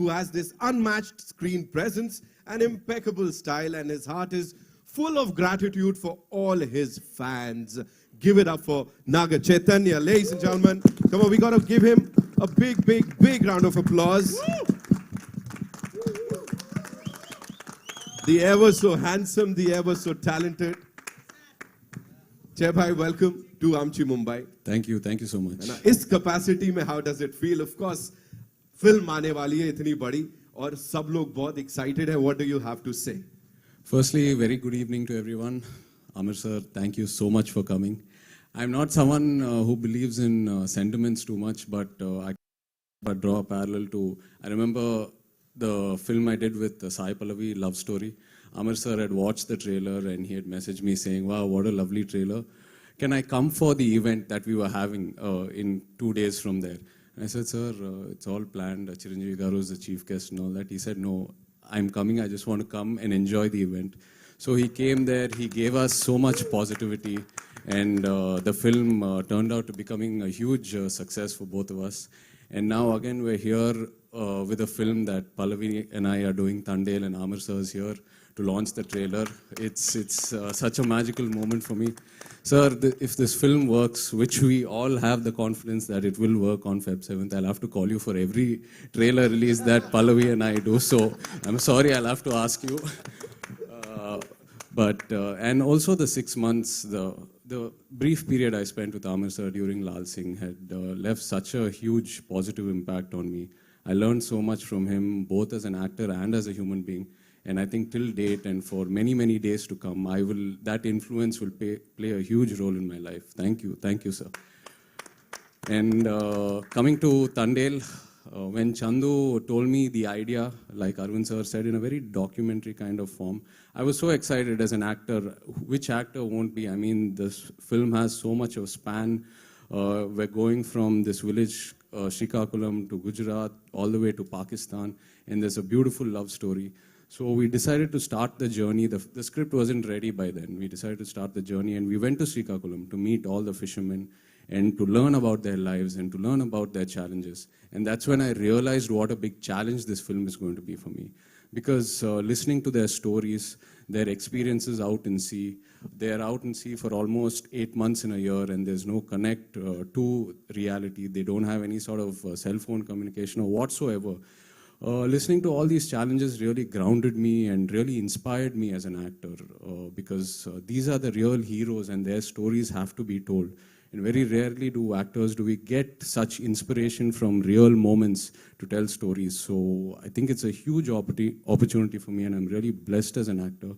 who has this unmatched screen presence and impeccable style, and his heart is full of gratitude for all his fans. Give it up for Naga Chaitanya, ladies and gentlemen. Come on, we got to give him a big, big, big round of applause. The ever so handsome, the ever so talented Jai Bhai, welcome to Amchi Mumbai. Thank you so much. इस capacity में how does it feel? Of course, film आने वाली है इतनी बड़ी और सब लोग बहुत excited हैं. What do you have to say? Firstly, very good evening to everyone. Amir sir, thank you so much for coming. I'm not someone who believes in sentiments too much, but I draw a parallel to, I remember the film I did with Sai Pallavi, Love Story. Amir sir had watched the trailer and he had messaged me saying, wow, what a lovely trailer. Can I come for the event that we were having in 2 days from there? And I said, sir, it's all planned. Chiranjeevi Garu is the chief guest and all that. He said, no, I'm coming. I just want to come and enjoy the event. So he came there. He gave us so much positivity. And the film turned out to becoming a huge success for both of us. And now again, we're here with a film that Pallavi and I are doing. Tandel and Amir sir is here to launch the trailer. It's such a magical moment for me. Sir, if this film works, which we all have the confidence that it will work on Feb 7th, I'll have to call you for every trailer release that Pallavi and I do. So I'm sorry, I'll have to ask you. And also the 6 months, the brief period I spent with Amir sir during Lal Singh had left such a huge positive impact on me. I learned so much from him, both as an actor and as a human being. And I think till date and for many, many days to come, that influence will play a huge role in my life. Thank you, sir. And coming to Tandel, when Chandu told me the idea, like Arvind sir said, in a very documentary kind of form, I was so excited as an actor. Which actor won't be? I mean, this film has so much of span. We're going from this village, Srikakulam, to Gujarat, all the way to Pakistan, and there's a beautiful love story. So we decided to start the journey. The script wasn't ready by then. We decided to start the journey, and we went to Srikakulam to meet all the fishermen and to learn about their lives and to learn about their challenges. And that's when I realized what a big challenge this film is going to be for me. Because listening to their stories, their experiences out in sea, they're out in sea for almost 8 months in a year, and there's no connect to reality. They don't have any sort of cell phone communication or whatsoever. Listening to all these challenges really grounded me and really inspired me as an actor because these are the real heroes and their stories have to be told. And very rarely do we get such inspiration from real moments to tell stories. So I think it's a huge opportunity for me, and I'm really blessed as an actor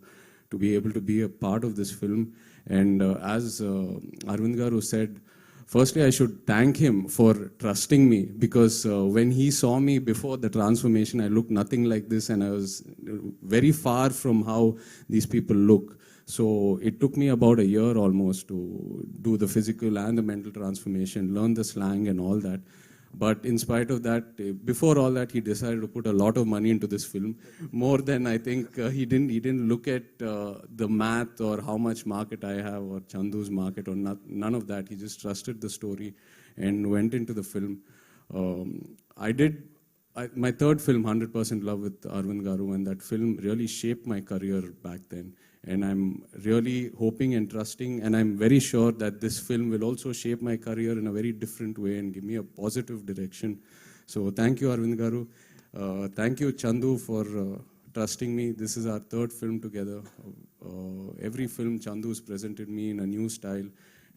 to be able to be a part of this film. And as Arvind Garu said, firstly, I should thank him for trusting me because when he saw me before the transformation, I looked nothing like this and I was very far from how these people look. So it took me about a year almost to do the physical and the mental transformation, learn the slang and all that. But in spite of that, before all that, he decided to put a lot of money into this film. More than I think he didn't look at the math or how much market I have or Chandu's market or none of that. He just trusted the story and went into the film. My third film, 100% Love with Arvind Garu, and that film really shaped my career back then. And I'm really hoping and trusting, and I'm very sure that this film will also shape my career in a very different way and give me a positive direction. So thank you, Arvind Garu. Thank you, Chandu, for trusting me. This is our third film together. Every film, Chandu's presented me in a new style,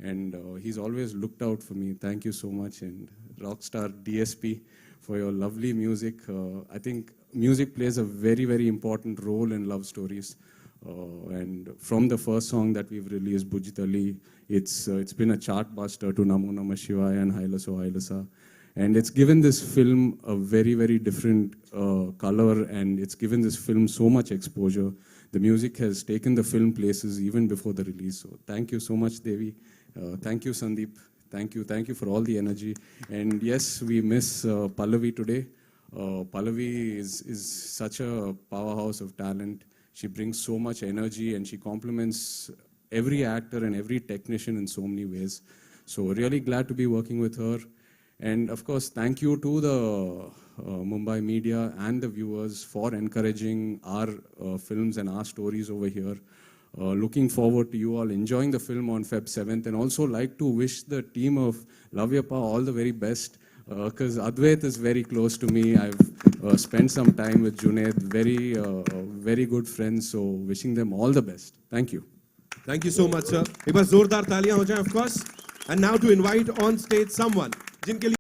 and he's always looked out for me. Thank you so much. And Rockstar DSP for your lovely music. I think music plays a very, very important role in love stories. And from the first song that we've released, Bujitali, it's been a chart buster to Namo Namah Shivaya and Hailaso Hailasa. And it's given this film a very, very different color, and it's given this film so much exposure. The music has taken the film places even before the release. So thank you so much, Devi. Thank you, Sandeep. Thank you for all the energy. And yes, we miss Pallavi today. Pallavi is such a powerhouse of talent. She brings so much energy and she complements every actor and every technician in so many ways. So really glad to be working with her. And of course, thank you to the Mumbai media and the viewers for encouraging our films and our stories over here. Looking forward to you all enjoying the film on Feb 7th, and also like to wish the team of Lavyapa all the very best, because Advait is very close to me. I've spent some time with Junaid, very good friends, so wishing them all the best. Thank you. Thank you so much, sir. एक बार जोरदार तालियां हो जाएं, of course. And now to invite on stage someone जिनके लिए